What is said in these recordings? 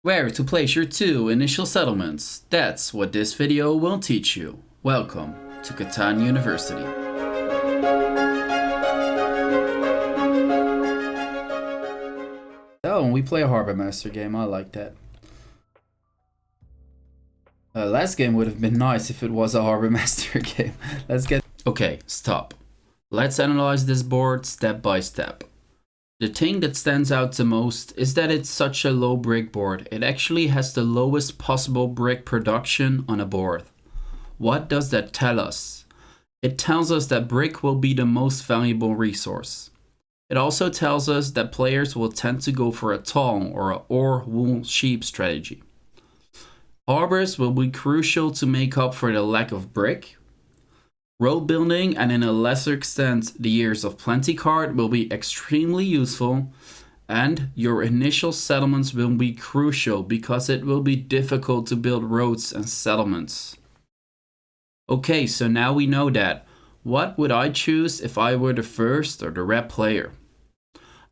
Where to place your 2 initial settlements, that's what this video will teach you. Welcome to Catan University. Oh, and we play a Grandmaster game, I like that. Last game would have been nice if it was a Grandmaster game. Let's get... Okay, stop. Let's analyze this board step by step. The thing that stands out the most is that it's such a low brick board. It actually has the lowest possible brick production on a board. What does that tell us? It tells us that brick will be the most valuable resource. It also tells us that players will tend to go for a tall or wool sheep strategy. Harbors will be crucial to make up for the lack of brick. Road building, and in a lesser extent the Years of Plenty card, will be extremely useful, and your initial settlements will be crucial because it will be difficult to build roads and settlements. Okay, so now we know that. What would I choose if I were the first or the red player?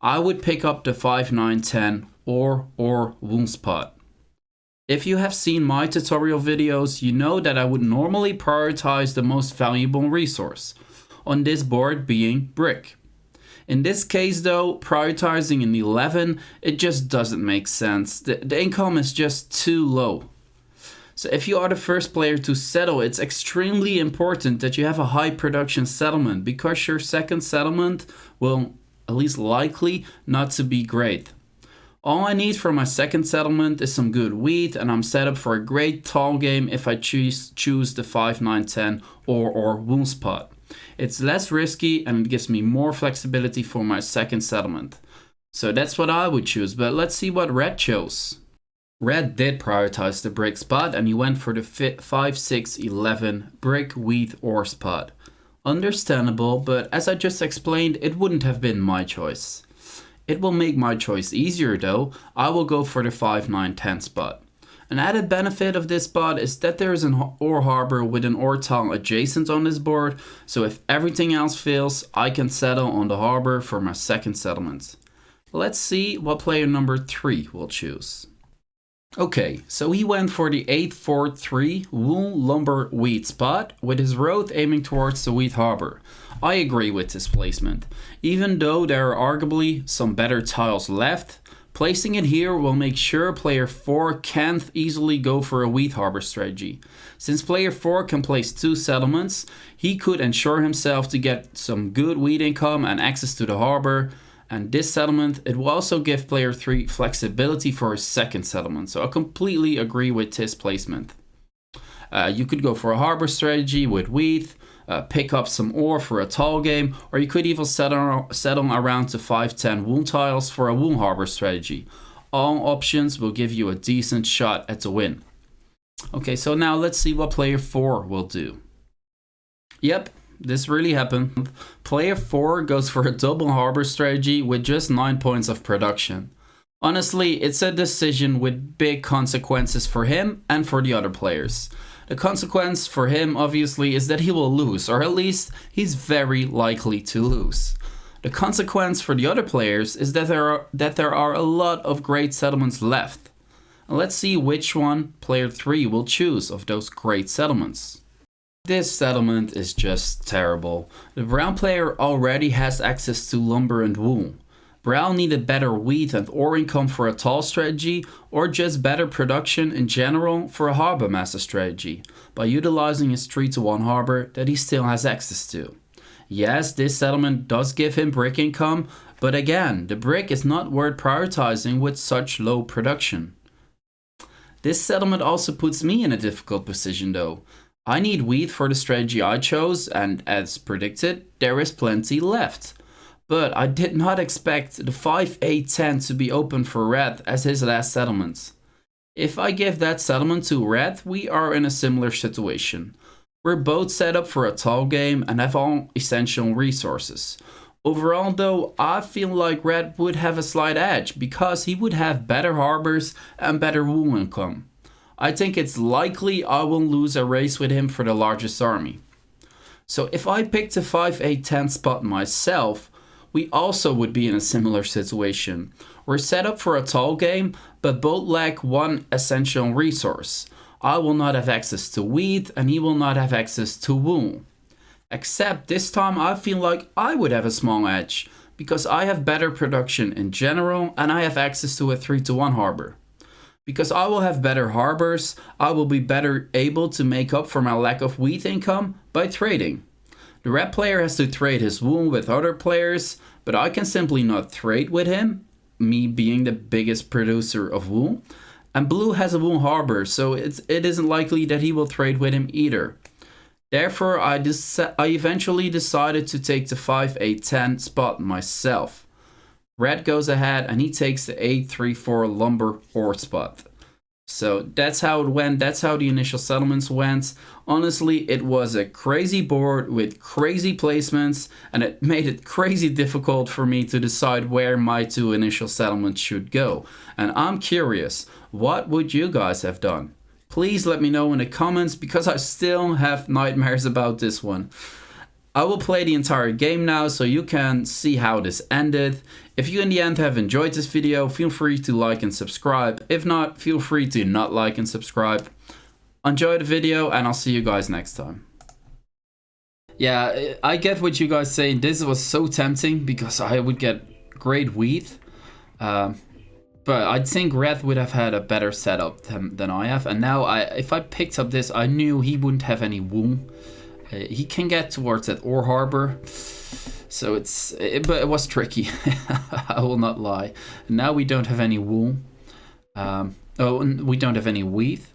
I would pick up the 5, 9, 10 or wound spot. If you have seen my tutorial videos, you know that I would normally prioritize the most valuable resource, on this board being brick. In this case though, prioritizing an 11, it just doesn't make sense. The income is just too low. So if you are the first player to settle, it's extremely important that you have a high production settlement, because your second settlement will, at least likely, not to be great. All I need for my second settlement is some good wheat, and I'm set up for a great tall game if I choose the 5, 9, 10 or wound spot. It's less risky and it gives me more flexibility for my second settlement. So that's what I would choose, but let's see what red chose. Red did prioritize the brick spot, and he went for the 5, 6, 11 brick, wheat, ore spot. Understandable, but as I just explained, it wouldn't have been my choice. It will make my choice easier though. I will go for the 5, 9, 10 spot. An added benefit of this spot is that there is an ore harbor with an ore tile adjacent on this board, so if everything else fails, I can settle on the harbor for my second settlement. Let's see what player number 3 will choose. Okay, so he went for the 8, 4, 3 wool, lumber, wheat spot, with his road aiming towards the wheat harbor. I agree with this placement. Even though there are arguably some better tiles left, placing it here will make sure player 4 can't easily go for a wheat harbor strategy. Since player 4 can place 2 settlements, he could ensure himself to get some good wheat income and access to the harbor. And this settlement, it will also give player 3 flexibility for his second settlement. So I completely agree with this placement. You could go for a harbor strategy with wheat, pick up some ore for a tall game, or you could even settle around to 5, 10 wound tiles for a wound harbor strategy. All options will give you a decent shot at the win. Okay, so now let's see what player 4 will do. Yep, this really happened. Player 4 goes for a double harbor strategy with just 9 points of production. Honestly, it's a decision with big consequences for him and for the other players. The consequence for him, obviously, is that he will lose, or at least he's very likely to lose. The consequence for the other players is that there are a lot of great settlements left. And let's see which one player 3 will choose of those great settlements. This settlement is just terrible. The brown player already has access to lumber and wool. Brown needed better wheat and ore income for a tall strategy, or just better production in general for a Grandmaster strategy, by utilizing his 3-to-1 harbor that he still has access to. Yes, this settlement does give him brick income, but again, the brick is not worth prioritizing with such low production. This settlement also puts me in a difficult position though. I need wheat for the strategy I chose, and as predicted, there is plenty left. But I did not expect the 5, 8, 10 to be open for red as his last settlement. If I give that settlement to red, we are in a similar situation. We're both set up for a tall game and have all essential resources. Overall though, I feel like red would have a slight edge because he would have better harbors and better wool income. I think it's likely I will lose a race with him for the largest army. So if I picked the 5, 8, 10 spot myself, we also would be in a similar situation. We're set up for a tall game, but both lack one essential resource. I will not have access to wheat, and he will not have access to wool. Except this time I feel like I would have a small edge, because I have better production in general, and I have access to a 3-to-1 harbor. Because I will have better harbors, I will be better able to make up for my lack of wheat income by trading. The red player has to trade his wool with other players, but I can simply not trade with him, me being the biggest producer of wool. And blue has a wool harbor, so it isn't likely that he will trade with him either. Therefore, I eventually decided to take the 5-8-10 spot myself. Red goes ahead and he takes the 8-3-4 lumber ore spot. So that's how it went. That's how the initial settlements went. Honestly, it was a crazy board with crazy placements, and it made it crazy difficult for me to decide where my 2 initial settlements should go. And I'm curious, what would you guys have done? Please let me know in the comments, because I still have nightmares about this one. I will play the entire game now so you can see how this ended. If you in the end have enjoyed this video, feel free to like and subscribe. If not, feel free to not like and subscribe. Enjoy the video, and I'll see you guys next time. Yeah, I get what you guys say. This was so tempting because I would get great wheat. But I think Red would have had a better setup than I have. And now if I picked up this, I knew he wouldn't have any wool. He can get towards that ore harbor, so but it was tricky. I will not lie. Now we don't have any wool. We don't have any wheat.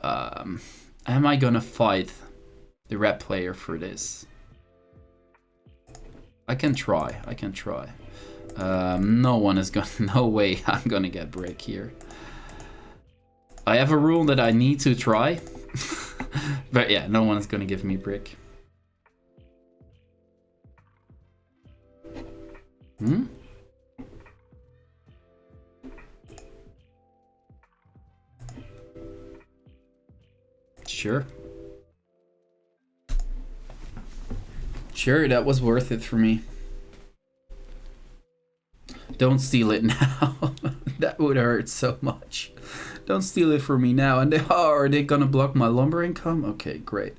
Am I gonna fight the red player for this? I can try. No one is gonna. No way I'm gonna get brick here. I have a rule that I need to try. But yeah, no one is gonna give me brick. Sure, that was worth it for me. Don't steal it now. That would hurt so much. Don't steal it from me now. And are they gonna block my lumber income? Okay, great.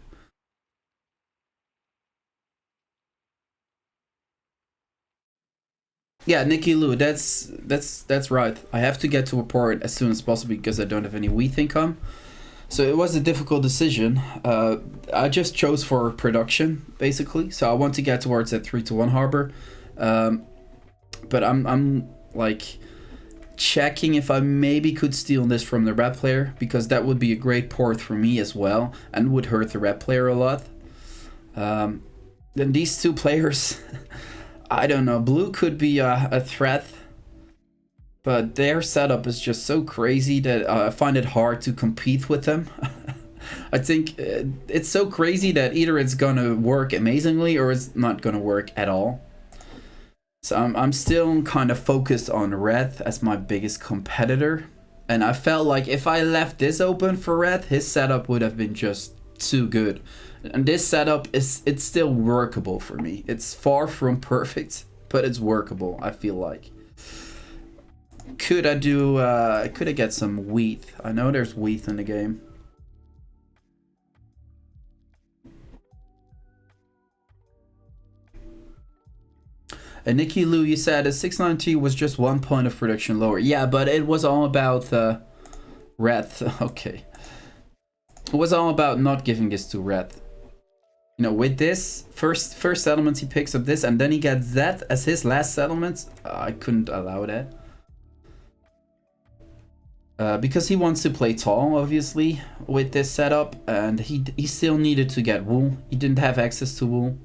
Yeah, Nicky Lou, that's right. I have to get to a port as soon as possible because I don't have any wheat income. So it was a difficult decision. I just chose for production, basically. So I want to get towards that 3-to-1 harbor. But I'm like checking if I maybe could steal this from the red player, because that would be a great port for me as well and would hurt the red player a lot. Then these 2 players, I don't know, blue could be a threat, but their setup is just so crazy that I find it hard to compete with them. I think it's so crazy that either it's gonna work amazingly or it's not gonna work at all. So I'm still kind of focused on red as my biggest competitor. And I felt like if I left this open for red, his setup would have been just too good. And this setup it's still workable for me. It's far from perfect, but it's workable, I feel like. Could I get some wheat? I know there's wheat in the game. And Nicky Lou, you said a 692 was just 1 point of production lower. Yeah, but it was all about red. Okay. It was all about not giving this to red. You know, with this first settlement, he picks up this, and then he gets that as his last settlement. I couldn't allow that. Because he wants to play tall, obviously, with this setup, and he still needed to get wool. He didn't have access to wool.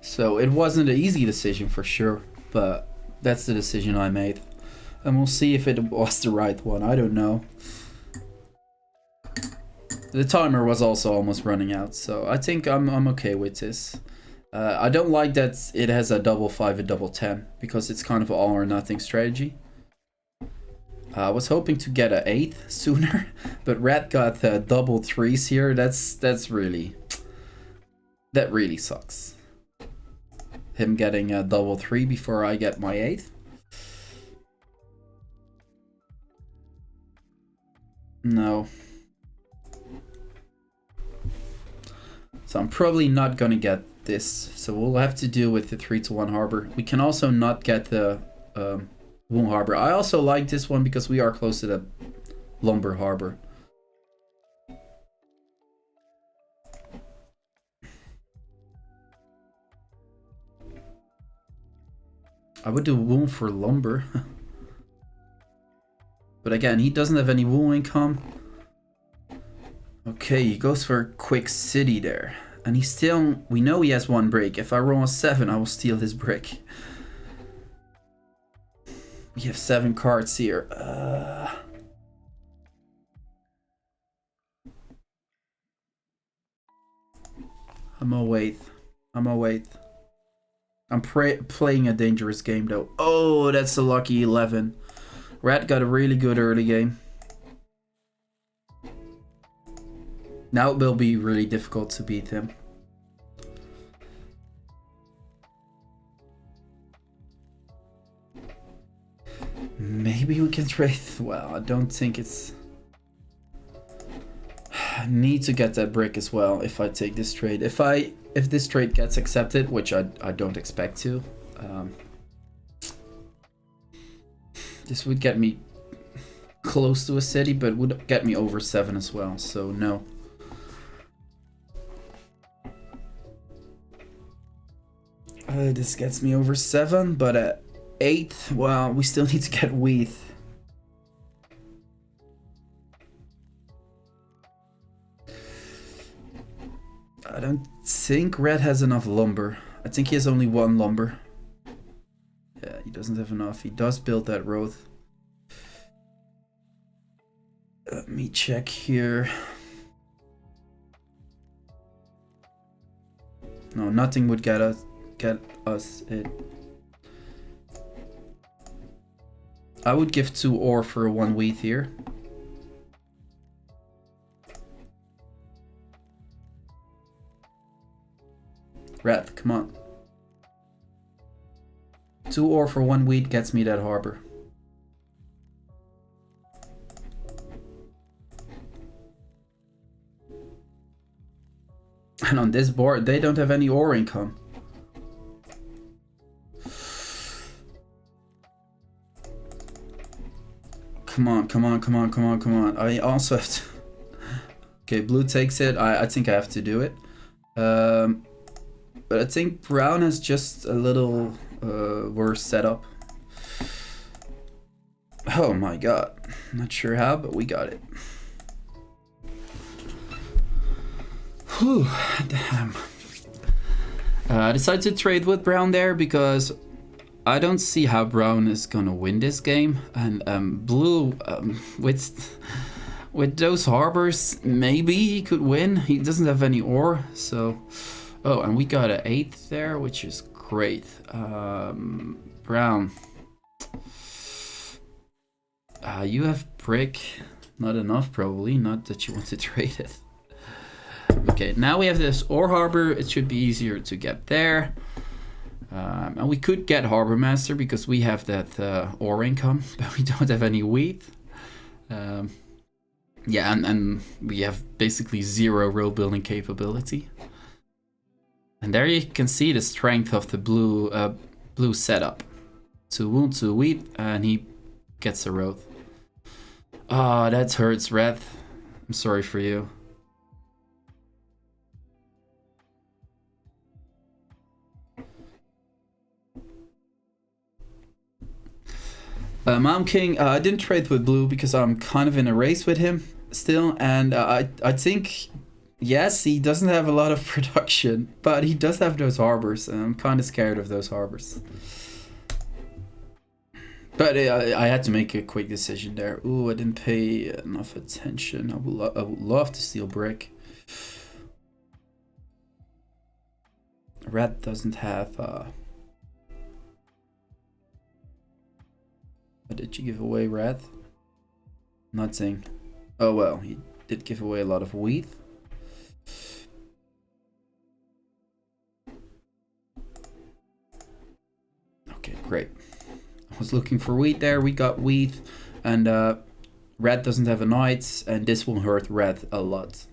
So it wasn't an easy decision for sure, but that's the decision I made. And we'll see if it was the right one, I don't know. The timer was also almost running out, so I think I'm okay with this. I don't like that it has a double 5 and double 10, because it's kind of an all or nothing strategy. I was hoping to get an 8th sooner, but red got double 3s here. That really sucks. him getting a double 3 before I get my 8th. No. So I'm probably not gonna get this. So we'll have to deal with the 3-1 harbor. We can also not get the wool harbor. I also like this one because we are close to the lumber harbor. I would do wool for lumber. But again, he doesn't have any wool income. Okay, he goes for a quick city there. And he still, we know he has 1 brick. If I roll a 7, I will steal his brick. We have 7 cards here. I'm gonna wait. I'm playing a dangerous game though. Oh, that's a lucky 11. Red got a really good early game. Now it will be really difficult to beat him. Maybe we can trade. Well, I don't think it's... I need to get that brick as well if I take this trade. If this trade gets accepted, which I don't expect to, this would get me close to a city, but would get me over 7 as well, so no. This gets me over 7, but at 8, well, we still need to get wheat. I don't think red has enough lumber. I think he has only 1 lumber. Yeah, he doesn't have enough. He does build that road. Let me check here. No, nothing would get us it. I would give 2 ore for 1 wheat here. Red, come on. 2 ore for 1 wheat gets me that harbor. And on this board, they don't have any ore income. Come on. I also have to... Okay, blue takes it. I think I have to do it. But I think brown has just a little worse setup. Oh my god. Not sure how, but we got it. Whew, damn. I decided to trade with brown there because I don't see how brown is gonna win this game. And blue, with those harbors, maybe he could win. He doesn't have any ore, so... Oh, and we got an 8th there, which is great. Brown. You have brick. Not enough, probably. Not that you want to trade it. Okay, now we have this ore harbor. It should be easier to get there. And we could get harbor master because we have that ore income, but we don't have any wheat. Yeah, and we have basically 0 road building capability. And there you can see the strength of the blue setup. 2 wound, 2 wheat, and he gets a road. Ah, that hurts, red. I'm sorry for you. Mom King, I didn't trade with blue because I'm kind of in a race with him still, and I think... Yes, he doesn't have a lot of production, but he does have those harbors, and I'm kind of scared of those harbors. But I had to make a quick decision there. Ooh, I didn't pay enough attention. I would love to steal brick. Red doesn't have... What did you give away, red? Nothing. Oh well, he did give away a lot of wheat. I was looking for wheat there. We got wheat, and red doesn't have a knight, and this will hurt red a lot.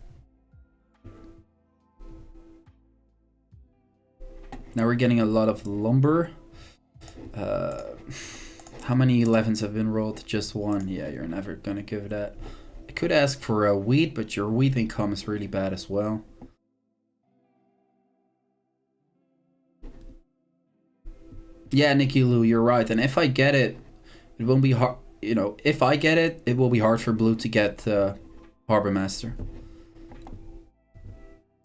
Now we're getting a lot of lumber. How many 11s have been rolled? Just one. Yeah, you're never gonna give that. I could ask for a wheat, but your wheat income is really bad as well. Yeah, Nicky Lou, you're right. And if I get it, it won't be hard. You know, if I get it, it will be hard for blue to get Harbor Master.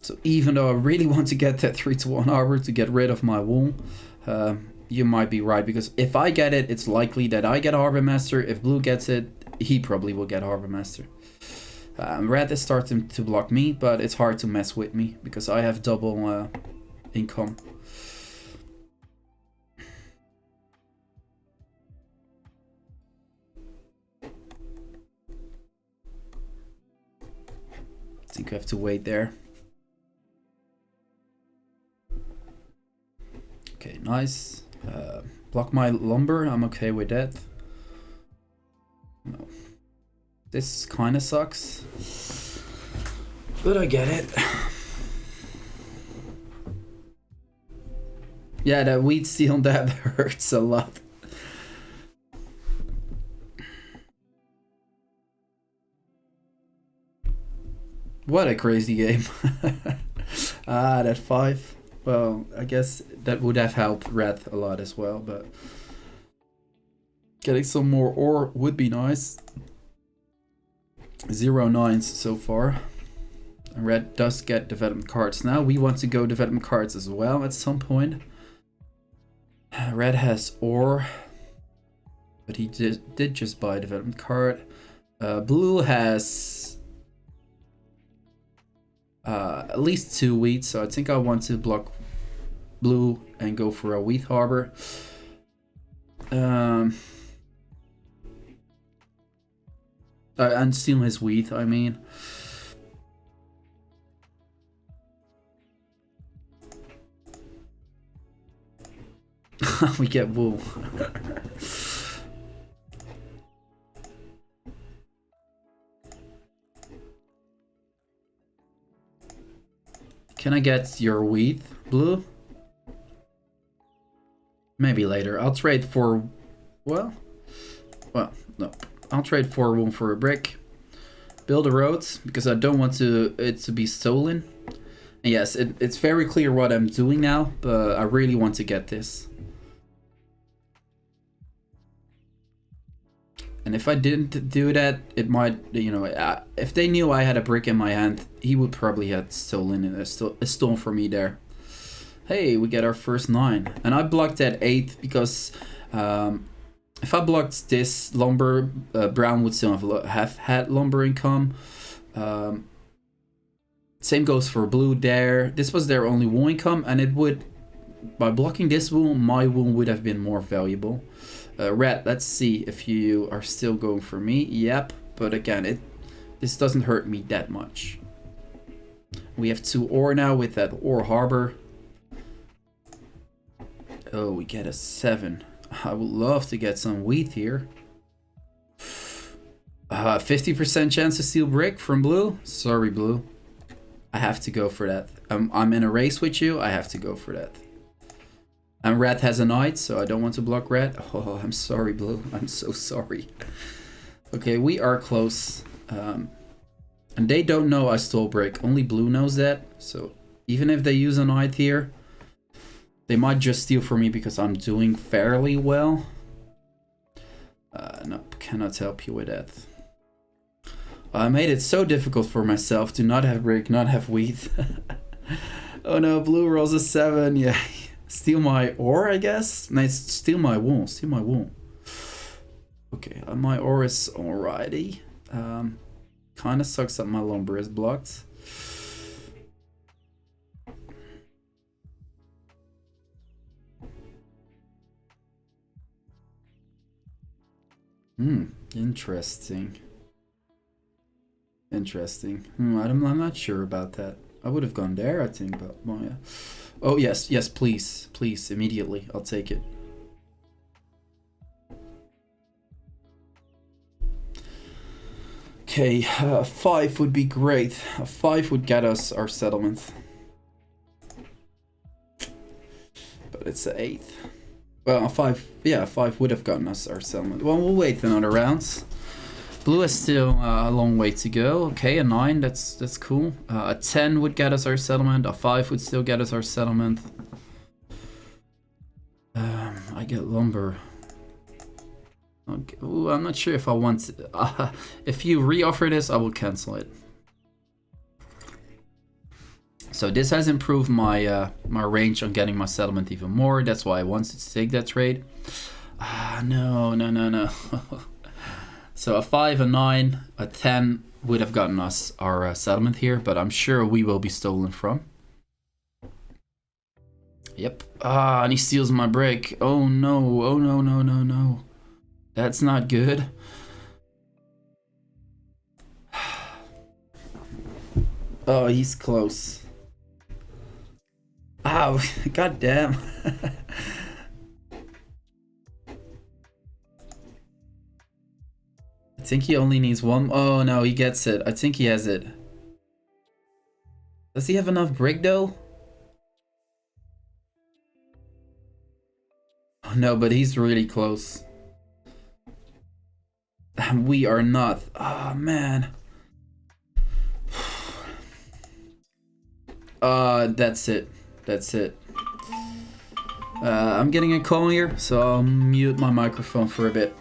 So even though I really want to get that 3-1 harbor to get rid of my wool, you might be right, because if I get it, it's likely that I get Harbor Master. If blue gets it, he probably will get Harbor Master. Red is starting to block me, but it's hard to mess with me because I have double income. I think I have to wait there. Okay, nice. Block my lumber, I'm okay with that. No. This kind of sucks, but I get it. Yeah, that wheat steal, that hurts a lot. What a crazy game. That 5. Well, I guess that would have helped red a lot as well, but getting some more ore would be nice. 0 9s so far. Red does get development cards. Now we want to go development cards as well at some point. Red has ore, but he did just buy a development card. Blue has at least 2 wheat, so I think I want to block blue and go for a wheat harbor. And steal his wheat, I mean. We get wool. Can I get your wheat, blue? Maybe later. I'll trade for... Well, no. I'll trade 4 wool for a brick. Build a road, because I don't want it to be stolen. And yes, it's very clear what I'm doing now, but I really want to get this. And if I didn't do that, it might, you know, if they knew I had a brick in my hand, he would probably have stolen it, a stone for me there. Hey, we get our first 9. And I blocked that 8 because if I blocked this lumber, brown would still have had lumber income. Same goes for blue there. This was their only wool income, and it would, by blocking this wool, my wool would have been more valuable. Red, let's see if you are still going for me. Yep, but again, this doesn't hurt me that much. We have 2 ore now with that ore harbor. Oh, we get a 7. I would love to get some wheat here. 50% chance to steal brick from blue. Sorry, blue. I have to go for that. I'm in a race with you. I have to go for that. And red has a knight, so I don't want to block red. Oh, I'm sorry, blue. I'm so sorry. Okay, we are close. And they don't know I stole brick. Only blue knows that. So even if they use a knight here, they might just steal from me because I'm doing fairly well. No, cannot help you with that. I made it so difficult for myself to not have brick, not have wheat. Oh no, blue rolls a 7. Yeah. Steal my ore, I guess? No, steal my wool. Steal my wool. Okay, my ore is alrighty. Kind of sucks that my lumber is blocked. Interesting. Interesting. I'm not sure about that. I would have gone there, I think, but well, yeah. Oh yes, please, immediately. I'll take it. Okay, 5 would be great. A 5 would get us our settlement. But it's an 8. Well, a 5, yeah, a 5 would have gotten us our settlement. Well, we'll wait another rounds. Blue has still a long way to go. Okay, a 9, that's cool. A 10 would get us our settlement. A 5 would still get us our settlement. I get lumber. Okay. Ooh, I'm not sure if I want to, if you re-offer this, I will cancel it. So this has improved my my range on getting my settlement even more. That's why I wanted to take that trade. No. So a 5, a 9, a 10 would have gotten us our settlement here, but I'm sure we will be stolen from. Yep. And he steals my brick. Oh no, oh no. That's not good. Oh, he's close. Ow, god damn. I think he only needs one. Oh no, he gets it. I think he has it. Does he have enough brick though? Oh, no, but he's really close. We are not. Oh man. That's it. That's it. I'm getting a call here, so I'll mute my microphone for a bit.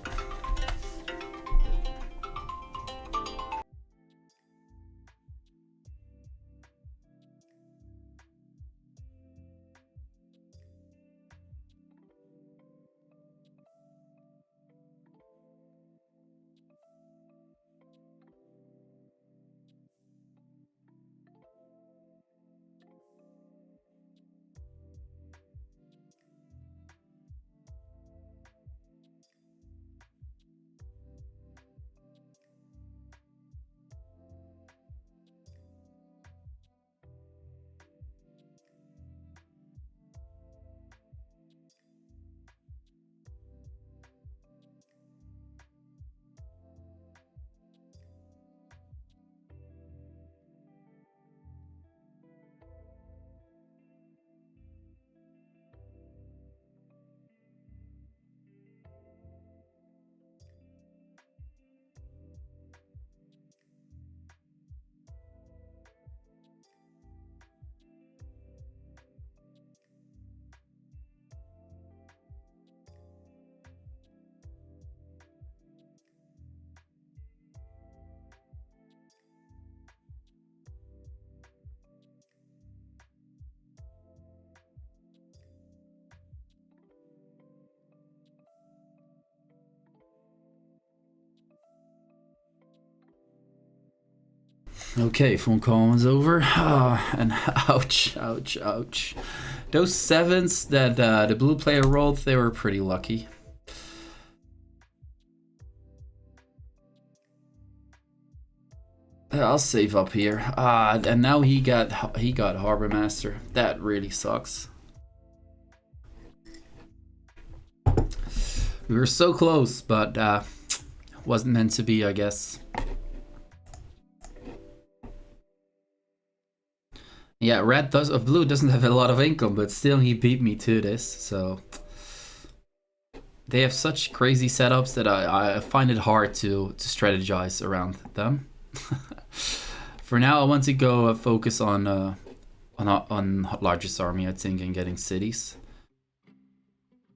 Okay, phone call is over. And ouch. Those 7s that the blue player rolled, they were pretty lucky. I'll save up here. And now he got Harbor Master. That really sucks. We were so close, but wasn't meant to be, I guess. Yeah, blue doesn't have a lot of income, but still he beat me to this, so they have such crazy setups that I find it hard to strategize around them. For now, I want to go focus on largest army, I think, and getting cities.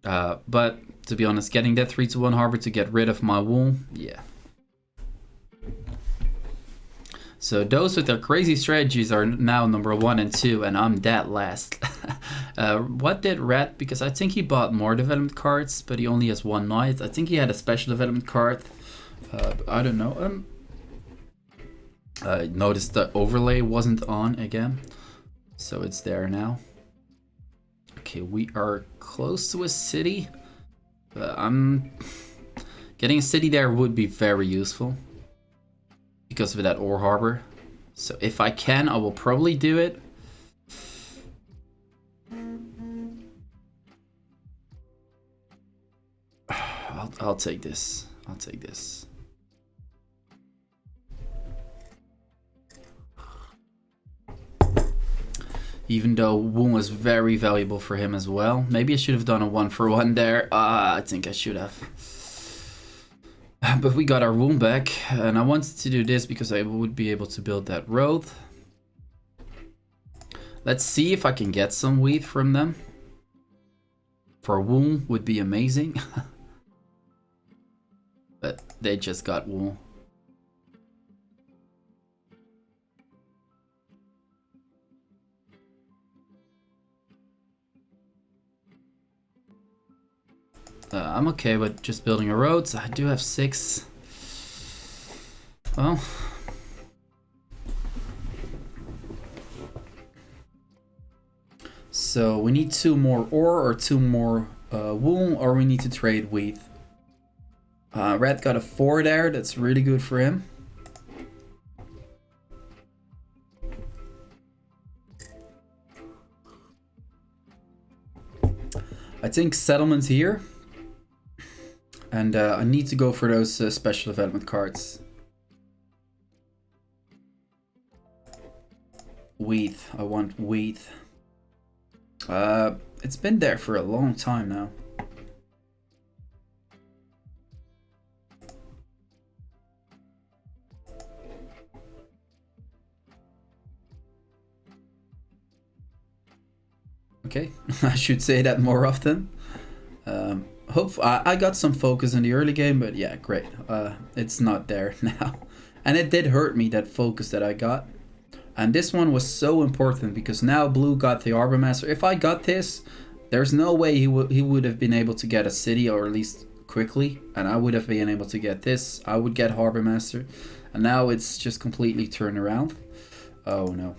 But to be honest, getting that 3-1 harbor to get rid of my wool, yeah. So those with their crazy strategies are now number 1 and 2, and I'm dead last. What did Red? Because I think he bought more development cards, but he only has 1 knight. I think he had a special development card. I don't know. Noticed the overlay wasn't on again, so it's there now. Okay, we are close to a city. I'm getting a city there would be very useful because of that ore harbor. So if I can, I will probably do it. I'll take this. I'll take this. Even though wool is very valuable for him as well. Maybe I should have done a 1-for-1 there. I think I should have. But we got our wool back. And I wanted to do this because I would be able to build that road. Let's see if I can get some wheat from them. For wool would be amazing. But they just got wool. I'm okay with just building a road. So I do have 6. Well. So we need 2 more ore or 2 more wool, or we need to trade wheat. Red got a 4 there. That's really good for him. I think settlement here. And I need to go for those special development cards. Wheat. I want wheat. It's been there for a long time now. Okay, I should say that more often. I got some focus in the early game, but yeah, great. It's not there now. And it did hurt me, that focus that I got. And this one was so important because now blue got the Harbor Master. If I got this, there's no way he would have been able to get a city, or at least quickly. And I would have been able to get this. I would get Harbor Master. And now it's just completely turned around. Oh no.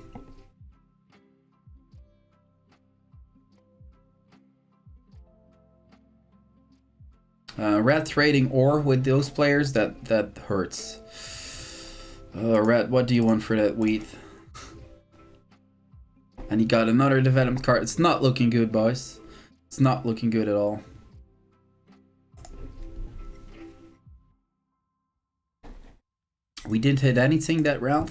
Red trading ore with those players, that hurts. Red, what do you want for that wheat? And he got another development card. It's not looking good, boys. It's not looking good at all. We didn't hit anything that round.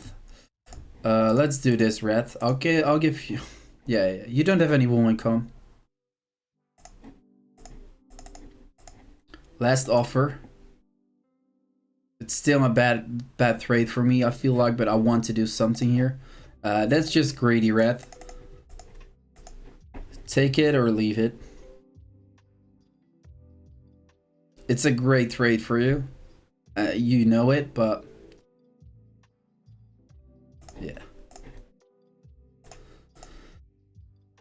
Let's do this, Red. I'll give you. Yeah, you don't have any wool income. Last offer. It's still a bad trade for me, I feel like, but I want to do something here. That's just greedy, Red. Take it or leave it. It's a great trade for you. You know it, but yeah.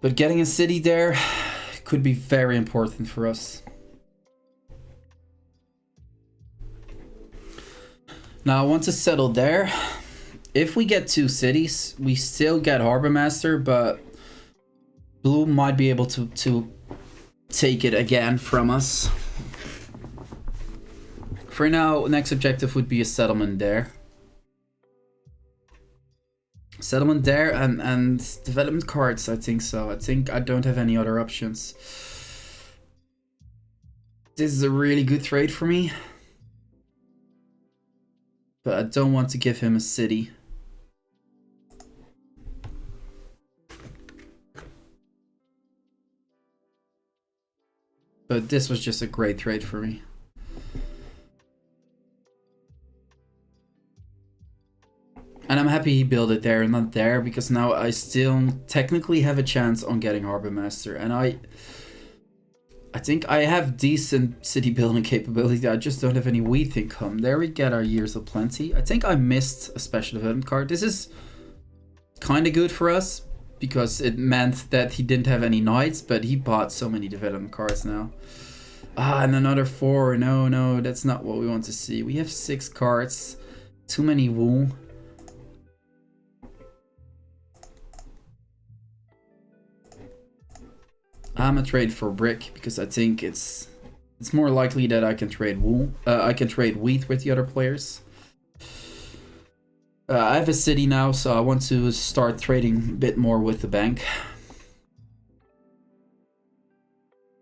But getting a city there could be very important for us. Now I want to settle there. If we get 2 cities, we still get Harbor Master, but blue might be able to take it again from us. For now, next objective would be a settlement there. Settlement there and development cards, I think so. I think I don't have any other options. This is a really good trade for me. But I don't want to give him a city. But this was just a great trade for me. And I'm happy he built it there and not there, because now I still technically have a chance on getting Harbor Master. And I think I have decent city building capability. I just don't have any wheat income. There we get our Years of Plenty. I think I missed a special development card. This is kind of good for us because it meant that he didn't have any knights, but he bought so many development cards now. And another 4. No, that's not what we want to see. We have 6 cards. Too many wool. I'm gonna trade for brick because I think it's more likely that I can trade wool. I can trade wheat with the other players. I have a city now, so I want to start trading a bit more with the bank.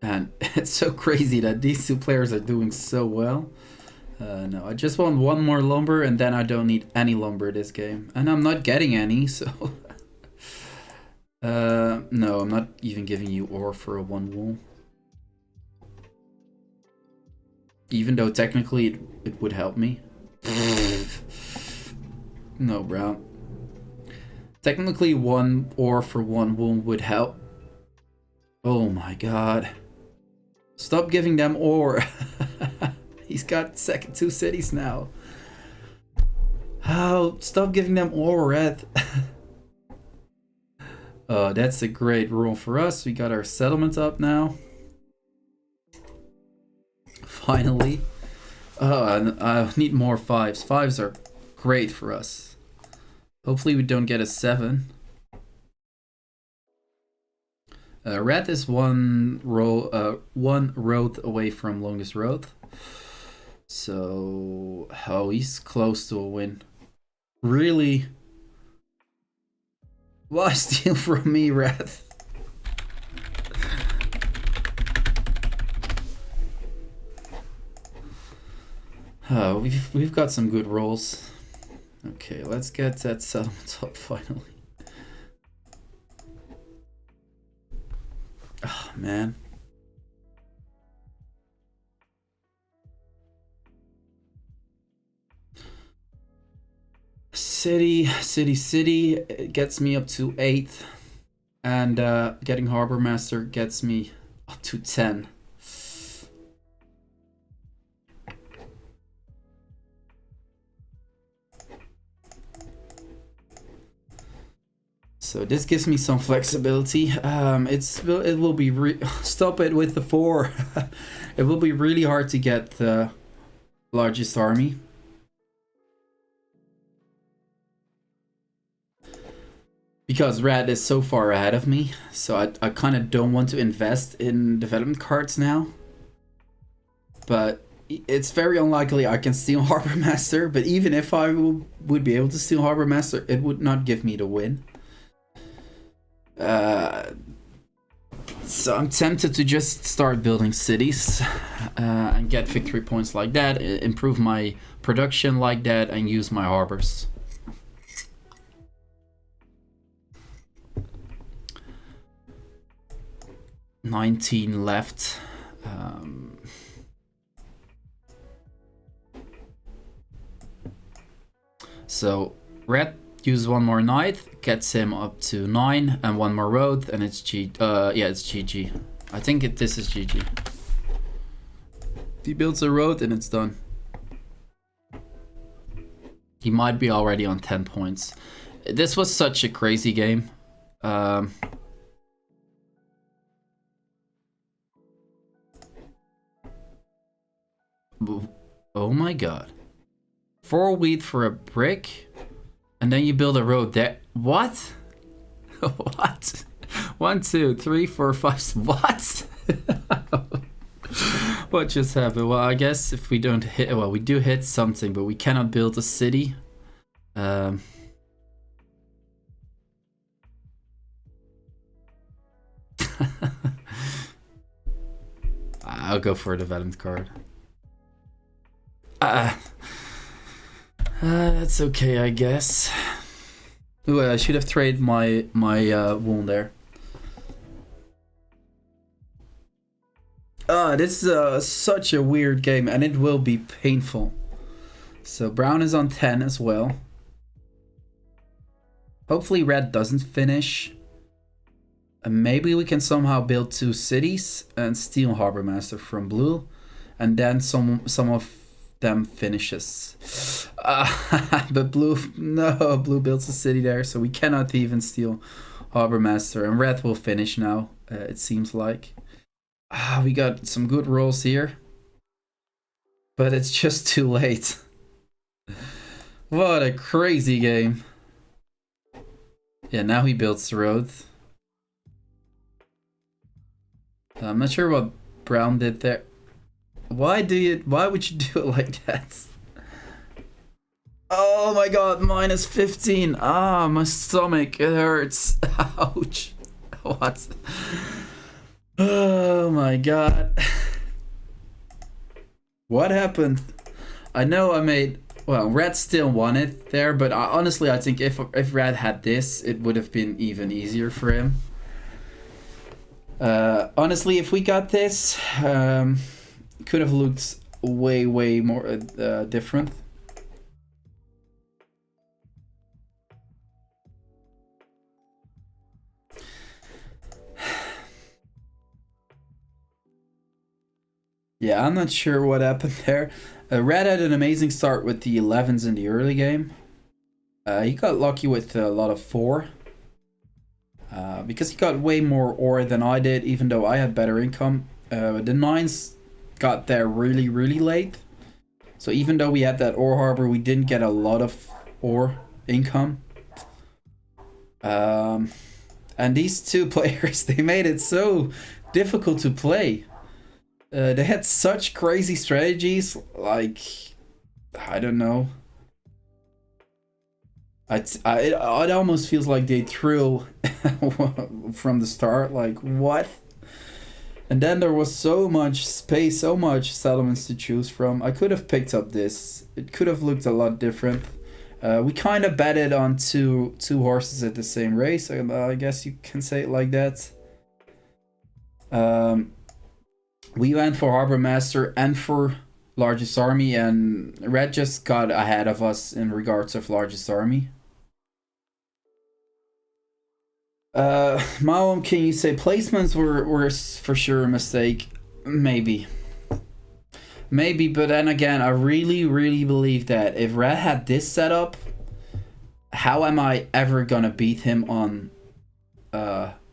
And it's so crazy that these 2 players are doing so well. No, I just want 1 more lumber and then I don't need any lumber this game. And I'm not getting any, so No, I'm not even giving you ore for a 1 wool. Even though technically it would help me. No, bro. Technically 1 ore for 1 wool would help. Oh my god. Stop giving them ore. He's got 2 cities now. Oh, stop giving them ore, Red. That's a great rule for us. We got our settlement up now. Finally. And I need more 5s. 5s are great for us. Hopefully we don't get a 7. Red is one road away from longest road. So, oh, he's close to a win. Really? Why steal from me, Red? Oh, we've got some good rolls. Okay, let's get that settlement up finally. Oh, man. City. It gets me up to 8th. And getting Harbor Master gets me up to 10. So this gives me some flexibility. It will be stop it with the 4. It will be really hard to get the largest army. Because Red is so far ahead of me, so I kind of don't want to invest in development cards now. But it's very unlikely I can steal Harbor Master, but even if I would be able to steal Harbor Master, it would not give me the win. So I'm tempted to just start building cities and get victory points like that, improve my production like that, and use my harbors. $19 left. So Red uses 1 more knight, gets him up to 9, and 1 more road, and it's yeah, it's GG. I think this is GG. He builds a road and it's done. He might be already on 10 points. This was such a crazy game. Oh my god. 4 wheat for a brick, and then you build a road there. What? What? 1, 2, 3, 4, 5. What? What just happened? Well, I guess if we don't hit, well, we do hit something, but we cannot build a city. I'll go for a development card. That's okay, I guess. Ooh, I should have traded my wound there. This is such a weird game, and it will be painful. So Brown is on 10 as well. Hopefully Red doesn't finish. And maybe we can somehow build 2 cities and steal Harbor Master from Blue, and then some of them finishes. But Blue builds a city there, so we cannot even steal Harbor Master, and Red will finish now, it seems like. We got some good rolls here, but it's just too late. What a crazy game. Yeah, now he builds the road. I'm not sure what Brown did there. Why would you do it like that? Oh my god, minus 15. My stomach, it hurts. Ouch. What? Oh my god. What happened? I know I made well, red still won it there, but honestly, I think if red had this, it would have been even easier for him. Honestly, if we got this, could have looked way more different. Yeah, I'm not sure what happened there. Red had an amazing start with the 11s in the early game. He got lucky with a lot of 4. Because he got way more ore than I did, even though I had better income. The 9s got there really late. So even though we had that ore harbor, we didn't get a lot of ore income. And these two players, they made it so difficult to play. They had such crazy strategies, like, I don't know. It almost feels like they threw from the start, like, what? And then there was so much space, so much settlements to choose from. I could have picked up this. It could have looked a lot different. We kind of betted on two horses at the same race. I guess you can say it like that. We went for Harbor Master and for largest army, and red just got ahead of us in regards of largest army. Malum, can you say placements were for sure a mistake? Maybe, but then again, I really believe that if red had this setup, how am I ever gonna beat him on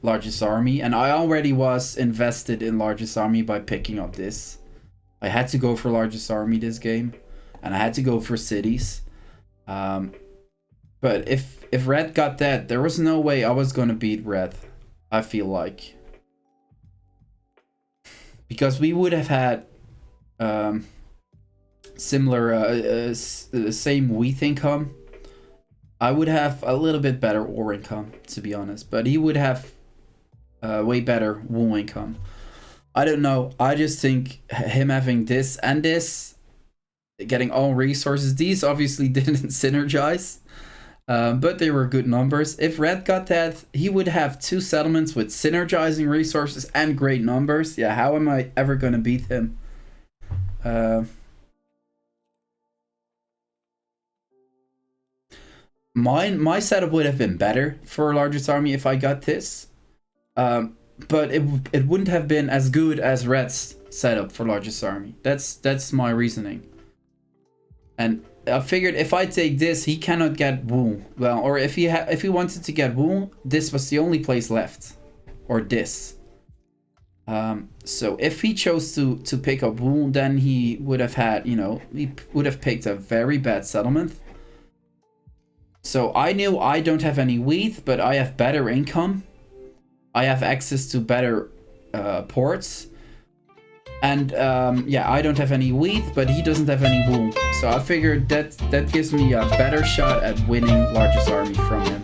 largest army? And I already was invested in largest army by picking up this. I had to go for largest army this game, and I had to go for cities. But if red got that, there was no way I was gonna beat red, I feel like, because we would have had similar same wheat income. I would have a little bit better ore income, to be honest, but he would have way better wool income. I don't know. I just think him having this and this, getting all resources, these obviously didn't synergize, but they were good numbers. If red got that, he would have 2 settlements with synergizing resources and great numbers. Yeah, how am I ever going to beat him? My setup would have been better for largest army if I got this. But it wouldn't have been as good as red's setup for largest army. That's my reasoning. And I figured if I take this, he cannot get wool. Well, or if he wanted to get wool, this was the only place left, or this. So if he chose to pick up wool, then he would have had, you know, he would have picked a very bad settlement. So I knew I don't have any wheat, but I have better income. I have access to better ports. And yeah, I don't have any wheat, but he doesn't have any wool. So I figured that gives me a better shot at winning largest army from him.